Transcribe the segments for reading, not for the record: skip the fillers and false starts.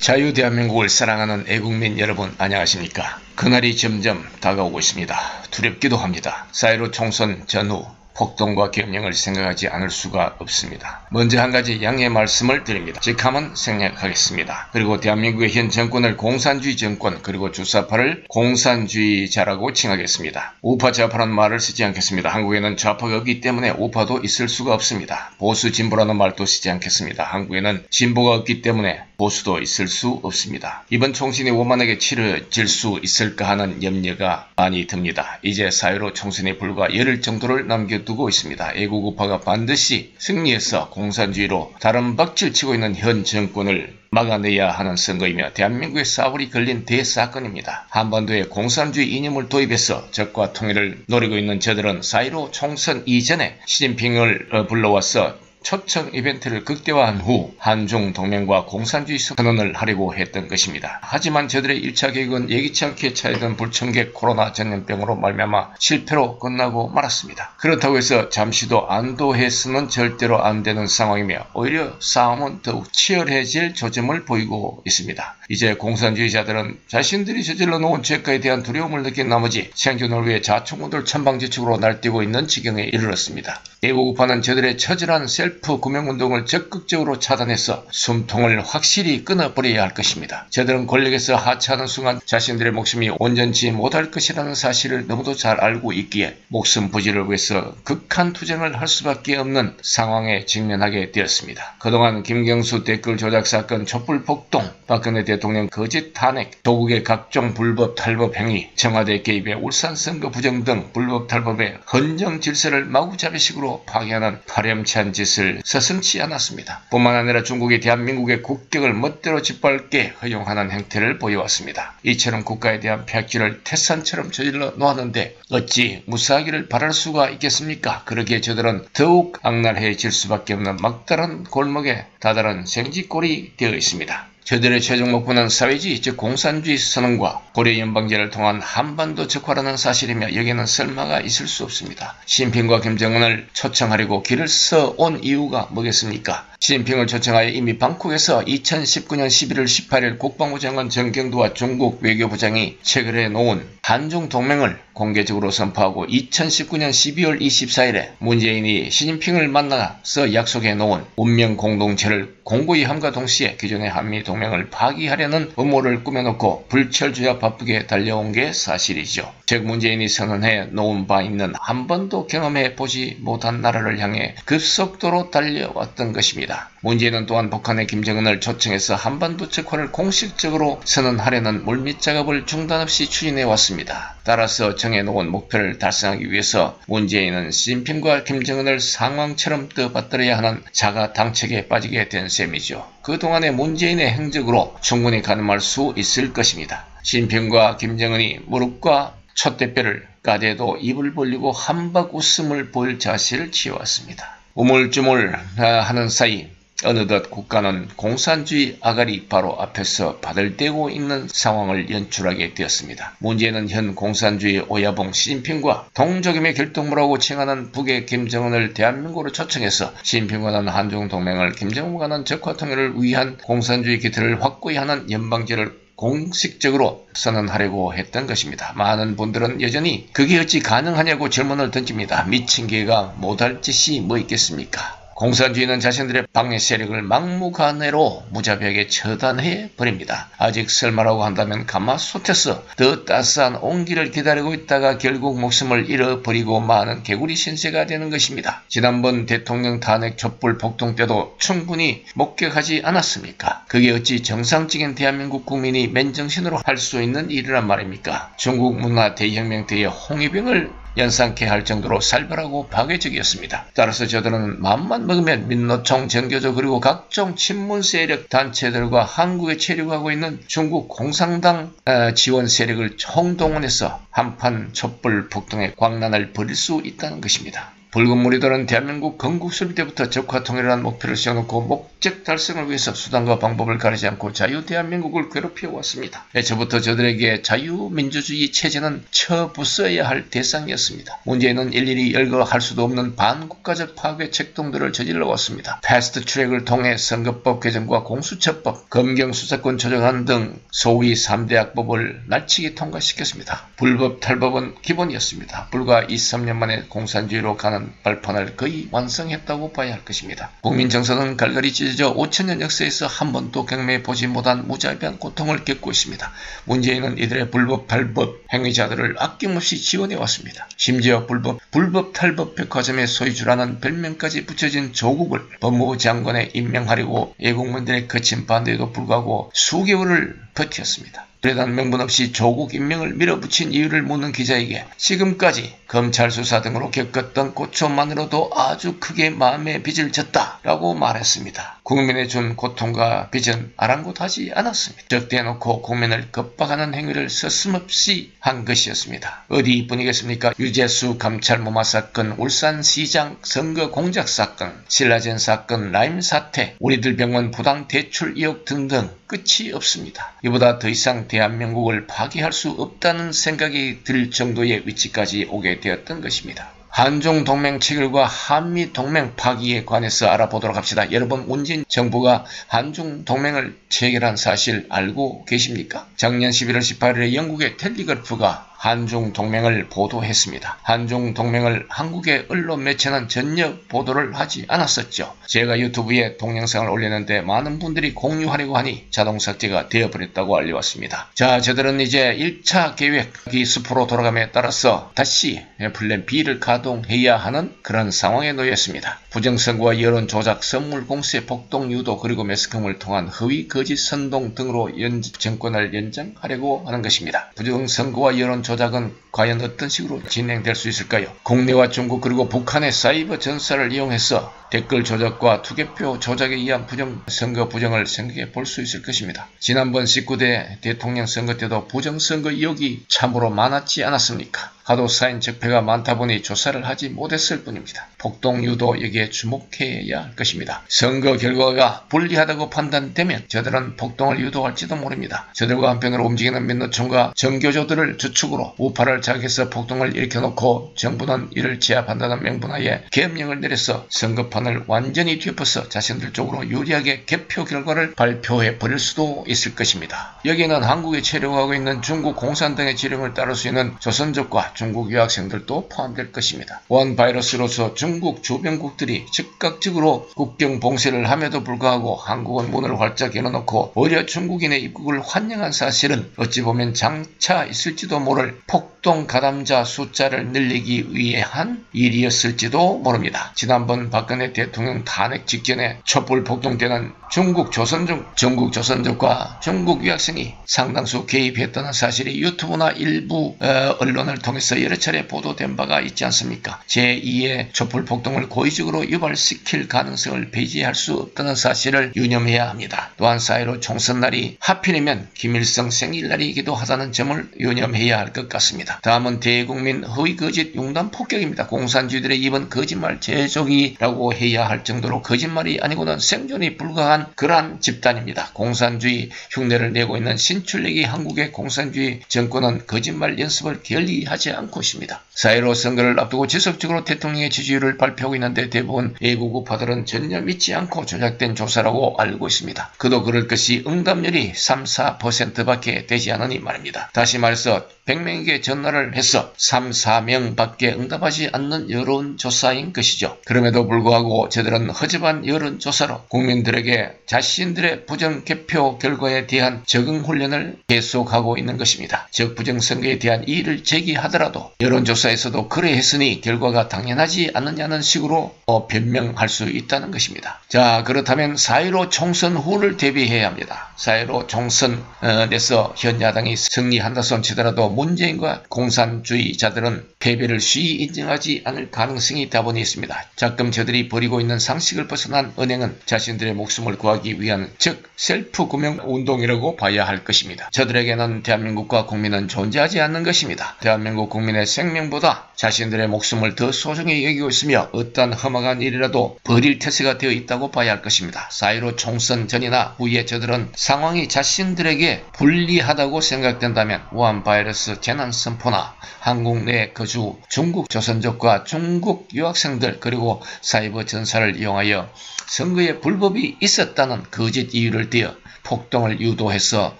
자유 대한민국을 사랑하는 애국민 여러분 안녕하십니까. 그날이 점점 다가오고 있습니다. 두렵기도 합니다. 4.15 총선 전후 폭동과 경영을 생각하지 않을 수가 없습니다. 먼저 한 가지 양해의 말씀을 드립니다. 직함은 생략하겠습니다. 그리고 대한민국의 현 정권을 공산주의 정권 그리고 주사파를 공산주의자라고 칭하겠습니다. 우파 좌파라는 말을 쓰지 않겠습니다. 한국에는 좌파가 없기 때문에 우파도 있을 수가 없습니다. 보수 진보라는 말도 쓰지 않겠습니다. 한국에는 진보가 없기 때문에 보수도 있을 수 없습니다. 이번 총선이 원만하게 치러질 수 있을까 하는 염려가 많이 듭니다. 이제 4.15 총선이 불과 열흘 정도를 남겨두고 있습니다. 애국우파가 반드시 승리해서 공산주의로 다른 박질치고 있는 현 정권을 막아내야 하는 선거이며 대한민국의 싸울이 걸린 대사건입니다. 한반도에 공산주의 이념을 도입해서 적과 통일을 노리고 있는 저들은 4.15 총선 이전에 시진핑을 불러와서 초청 이벤트를 극대화한 후 한중 동맹과 공산주의 선언을 하려고 했던 것입니다. 하지만 저들의 1차 계획은 예기치 않게 차이던 불청객 코로나 전염병으로 말미암아 실패로 끝나고 말았습니다. 그렇다고 해서 잠시도 안도해서는 절대로 안 되는 상황이며 오히려 싸움은 더욱 치열해질 조짐을 보이고 있습니다. 이제 공산주의자들은 자신들이 저질러 놓은 죄가에 대한 두려움을 느낀 나머지 생존을 위해 자충우돌 천방지축으로 날뛰고 있는 지경에 이르렀습니다. 애국우파는 저들의 처절한 셀프 구명운동을 적극적으로 차단해서 숨통을 확실히 끊어버려야 할 것입니다. 저들은 권력에서 하차하는 순간 자신들의 목숨이 온전치 못할 것이라는 사실을 너무도 잘 알고 있기에 목숨 부지를 위해서 극한 투쟁을 할 수밖에 없는 상황에 직면하게 되었습니다. 그동안 김경수 댓글 조작 사건, 촛불폭동, 박근혜 대통령 거짓 탄핵, 조국의 각종 불법 탈법 행위, 청와대 개입의 울산 선거 부정 등 불법 탈법의 헌정 질서를 마구잡이식으로 파괴하는 파렴치한 짓을 서슴지 않았습니다. 뿐만 아니라 중국이 대한민국의 국격을 멋대로 짓밟게 허용하는 행태를 보여왔습니다. 이처럼 국가에 대한 폐악질을 태산처럼 저질러 놓았는데 어찌 무사하기를 바랄 수가 있겠습니까? 그러기에 저들은 더욱 악랄해질 수밖에 없는 막다른 골목에 다다른 생쥐꼴이 되어 있습니다. 저들의 최종 목표는 사회주의 즉 공산주의 선언과 고려 연방제를 통한 한반도 적화라는 사실이며 여기에는 설마가 있을 수 없습니다. 시진핑과 김정은을 초청하려고 길을 써온 이유가 뭐겠습니까? 시진핑을 초청하여 이미 방콕에서 2019년 11월 18일 국방부 장관 정경두와 중국 외교부장이 체결해 놓은 한중 동맹을 공개적으로 선포하고 2019년 12월 24일에 문재인이 시진핑을 만나서 약속해 놓은 운명 공동체를 공고히 함과 동시에 기존의 한미 동맹을 파기하려는 음모를 꾸며놓고 불철주야 바쁘게 달려온 게 사실이죠. 즉 문재인이 선언해 놓은 바 있는 한 번도 경험해 보지 못한 나라를 향해 급속도로 달려왔던 것입니다. 문재인은 또한 북한의 김정은을 초청해서 한반도 적화를 공식적으로 선언하려는 물밑 작업을 중단 없이 추진해 왔습니다. 따라서 정해놓은 목표를 달성하기 위해서 문재인은 시진핑과 김정은을 상황처럼 떠받들어야 하는 자가 당책에 빠지게 된 셈이죠. 그동안의 문재인의 행적으로 충분히 가늠할 수 있을 것입니다. 시진핑과 김정은이 무릎과 촛대뼈를 까대도 입을 벌리고 한박 웃음을 보일 자세를 취해왔습니다. 우물쭈물 하는 사이 어느덧 국가는 공산주의 아가리 바로 앞에서 바들대고 있는 상황을 연출하게 되었습니다. 문제는 현 공산주의 오야봉 시진핑과 동족임의 결동무라고 칭하는 북의 김정은을 대한민국으로 초청해서 시진핑과는 한중동맹을 김정은과는 적화통일을 위한 공산주의 기틀을 확고히 하는 연방제를 공식적으로 선언하려고 했던 것입니다. 많은 분들은 여전히 그게 어찌 가능하냐고 질문을 던집니다. 미친 개가 못할 짓이 뭐 있겠습니까? 공산주의는 자신들의 방해 세력을 막무가내로 무자비하게 처단해 버립니다. 아직 설마라고 한다면 가마솥에서 더 따스한 온기를 기다리고 있다가 결국 목숨을 잃어버리고 마는 개구리 신세가 되는 것입니다. 지난번 대통령 탄핵 촛불 폭동 때도 충분히 목격하지 않았습니까? 그게 어찌 정상적인 대한민국 국민이 맨정신으로 할 수 있는 일이란 말입니까? 중국 문화 대혁명 때의 홍위병을 연상케 할 정도로 살벌하고 파괴적이었습니다. 따라서 저들은 마음만 먹으면 민노총, 정교조 그리고 각종 친문 세력 단체들과 한국에 체류하고 있는 중국 공산당 지원 세력을 총동원해서 한판 촛불 폭동의 광란을 벌일 수 있다는 것입니다. 붉은 무리들은 대한민국 건국수립 때부터 적화 통일이라는 목표를 세워놓고 목적 달성을 위해서 수단과 방법을 가리지 않고 자유 대한민국을 괴롭혀왔습니다. 애초부터 저들에게 자유민주주의 체제는 처부숴야 할 대상이었습니다. 문재인은 일일이 열거할 수도 없는 반국가적 파괴 책동들을 저질러 왔습니다. 패스트 트랙을 통해 선거법 개정과 공수처법, 검경수사권 조정안 등 소위 3대 악법을 날치기 통과시켰습니다. 불법 탈법은 기본이었습니다. 불과 2~3년 만에 공산주의로 가는 발판을 거의 완성했다고 봐야 할 것입니다. 국민 정서는 갈갈이 찢어져 5천년 역사에서 한 번도 경험해보지 못한 무자비한 고통을 겪고 있습니다. 문재인은 이들의 불법 탈법 행위자들을 아낌없이 지원해왔습니다. 심지어 불법 탈법 백화점의 소유주라는 별명까지 붙여진 조국을 법무부 장관에 임명하려고 애국민들의 거친 반대에도 불구하고 수개월을 버텼습니다. 그래단 명분 없이 조국 임명을 밀어붙인 이유를 묻는 기자에게 지금까지 검찰 수사 등으로 겪었던 고초만으로도 아주 크게 마음의 빚을 졌다라고 말했습니다. 국민의 준 고통과 빚은 아랑곳하지 않았습니다. 적대해놓고 국민을 겁박하는 행위를 서슴없이 한 것이었습니다. 어디뿐이겠습니까? 유재수 감찰모마 사건, 울산시장 선거 공작 사건, 신라젠 사건, 라임 사태, 우리들 병원 부당 대출 의혹 등등 끝이 없습니다. 이보다 더 이상 대한민국을 파괴할 수 없다는 생각이 들 정도의 위치까지 오게 되었던 것입니다. 한중동맹 체결과 한미동맹 파기에 관해서 알아보도록 합시다. 여러분, 문재인 정부가 한중동맹을 체결한 사실 알고 계십니까? 작년 11월 18일에 영국의 텔리그래프가 한중동맹을 보도했습니다. 한중동맹을 한국의 언론 매체는 전혀 보도를 하지 않았었죠. 제가 유튜브에 동영상을 올렸는데 많은 분들이 공유하려고 하니 자동 삭제가 되어버렸다고 알려왔습니다. 자, 저들은 이제 1차 계획이 숲으로 돌아감에 따라서 다시 플랜 B를 가동해야 하는 그런 상황에 놓였습니다. 부정선거와 여론조작, 선물공세, 폭동유도, 그리고 매스컴을 통한 허위 거짓 선동 등으로 정권을 연장하려고 하는 것입니다. 부정선거와 여론조작은 과연 어떤 식으로 진행될 수 있을까요? 국내와 중국 그리고 북한의 사이버 전사를 이용해서 댓글 조작과 투개표 조작에 의한 선거 부정을 생각해 볼 수 있을 것입니다. 지난번 19대 대통령 선거 때도 부정선거 의혹이 참으로 많았지 않았습니까? 하도 쌓인 적폐가 많다 보니 조사를 하지 못했을 뿐입니다. 폭동유도 여기에 주목해야 할 것입니다. 선거 결과가 불리하다고 판단되면 저들은 폭동을 유도할지도 모릅니다. 저들과 한편으로 움직이는 민노총과 정교조들을 주축으로 우파를 자극해서 폭동을 일으켜놓고 정부는 이를 제압한다는 명분하에 계엄령을 내려서 선거판을 완전히 뒤엎어서 자신들 쪽으로 유리하게 개표 결과를 발표해 버릴 수도 있을 것입니다. 여기에는 한국에 체류하고 있는 중국 공산당의 지령을 따를 수 있는 조선족과 중국 유학생들도 포함될 것입니다. 원 바이러스로서 중국 주변국들이 즉각적으로 국경 봉쇄를 함에도 불구하고 한국은 문을 활짝 열어놓고 오히려 중국인의 입국을 환영한 사실은 어찌 보면 장차 있을지도 모를 폭동 가담자 숫자를 늘리기 위해 한 일이었을지도 모릅니다. 지난번 박근혜 대통령 탄핵 직전에 촛불 폭동 때는 중국 조선족과 중국 유학생이 상당수 개입했다는 사실이 유튜브나 일부 언론을 통해서 여러 차례 보도된 바가 있지 않습니까? 제2의 촛불 폭동을 고의적으로 유발시킬 가능성을 배제할 수 없다는 사실을 유념해야 합니다. 또한 4.15 총선날이 하필이면 김일성 생일날이기도 하다는 점을 유념해야 할 것 같습니다. 다음은 대국민 허위거짓 융단 폭격입니다. 공산주의들의 입은 거짓말 제조기라고 해야 할 정도로 거짓말이 아니고는 생존이 불가한 그러한 집단입니다. 공산주의 흉내를 내고 있는 신출내기 한국의 공산주의 정권은 거짓말 연습을 게을리하지 않고 있습니다. 4.15 선거를 앞두고 지속적으로 대통령의 지지율을 발표하고 있는데 대부분 애국 우파들은 전혀 믿지 않고 조작된 조사라고 알고 있습니다. 그도 그럴 것이 응답률이 3~4%밖에 되지 않으니 말입니다. 다시 말해서 100명에게 전화를 해서 3~4명밖에 응답하지 않는 여론조사인 것이죠. 그럼에도 불구하고 저들은 허접한 여론조사로 국민들에게 자신들의 부정개표 결과에 대한 적응 훈련을 계속하고 있는 것입니다. 즉 부정선거에 대한 이의를 제기하더라도 여론조사에서도 그래 했으니 결과가 당연하지 않느냐는 식으로 변명할 수 있다는 것입니다. 자, 그렇다면 4.15 총선 후를 대비해야 합니다. 4.15 총선에서 현 야당이 승리한다 손 치더라도 문재인과 공산주의자들은 패배를 쉬이 인정하지 않을 가능성이 다분히 있습니다. 자금 저들이 버리고 있는 상식을 벗어난 은행은 자신들의 목숨을 구하기 위한, 즉 셀프 구명 운동이라고 봐야 할 것입니다. 저들에게는 대한민국과 국민은 존재하지 않는 것입니다. 대한민국 국민의 생명보다 자신들의 목숨을 더 소중히 여기고 있으며 어떠한 험악한 일이라도 벌일 태세가 되어 있다고 봐야 할 것입니다. 4.15 총선 전이나 후에 저들은 상황이 자신들에게 불리하다고 생각된다면 우한 바이러스 재난 선포나 한국 내 거주 중국 조선족과 중국 유학생들 그리고 사이버 전사를 이용하여 선거에 불법이 있었다는 거짓 이유를 대어 폭동을 유도해서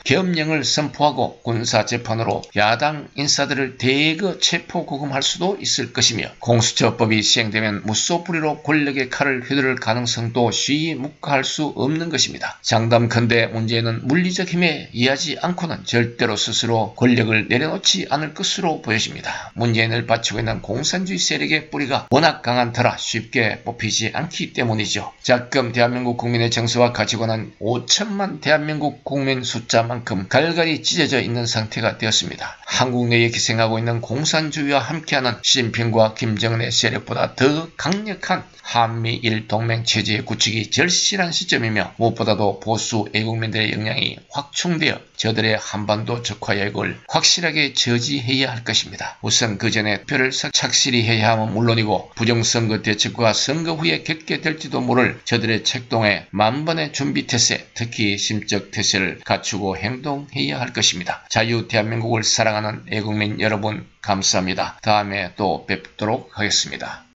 계엄령을 선포하고 군사재판으로 야당 인사들을 대거 체포구금할 수도 있을 것이며, 공수처법이 시행되면 무소불위로 권력의 칼을 휘두를 가능성도 쉬이 묵과할 수 없는 것입니다. 장담컨대 문재인은 물리적 힘에 이하지 않고는 절대로 스스로 권력을 내려놓지 않을 것으로 보여집니다. 문재인을 바치고 있는 공산주의 세력의 뿌리가 워낙 강한 터라 쉽게 뽑히지 않기 때문이죠. 자금 대한민국 국민의 정서와 가치관은 5천만 대한민국 국민 숫자만큼 갈갈이 찢어져 있는 상태가 되었습니다. 한국 내에 기생하고 있는 공산주의와 함께하는 시진핑과 김정은의 세력보다 더 강력한 한미일 동맹 체제의 구축이 절실한 시점이며, 무엇보다도 보수 애국민들의 역량이 확충되어 저들의 한반도 적화약을 확실하게 저지해야 할 것입니다. 우선 그 전에 표를 착실히 해야 함은 물론이고, 부정선거 대책과 선거 후에 겪게 될지도 모를 저들의 책동에 만번의 준비태세, 특히 심적 태세를 갖추고 행동해야 할 것입니다. 자유 대한민국을 사랑하는 애국민 여러분, 감사합니다. 다음에 또 뵙도록 하겠습니다.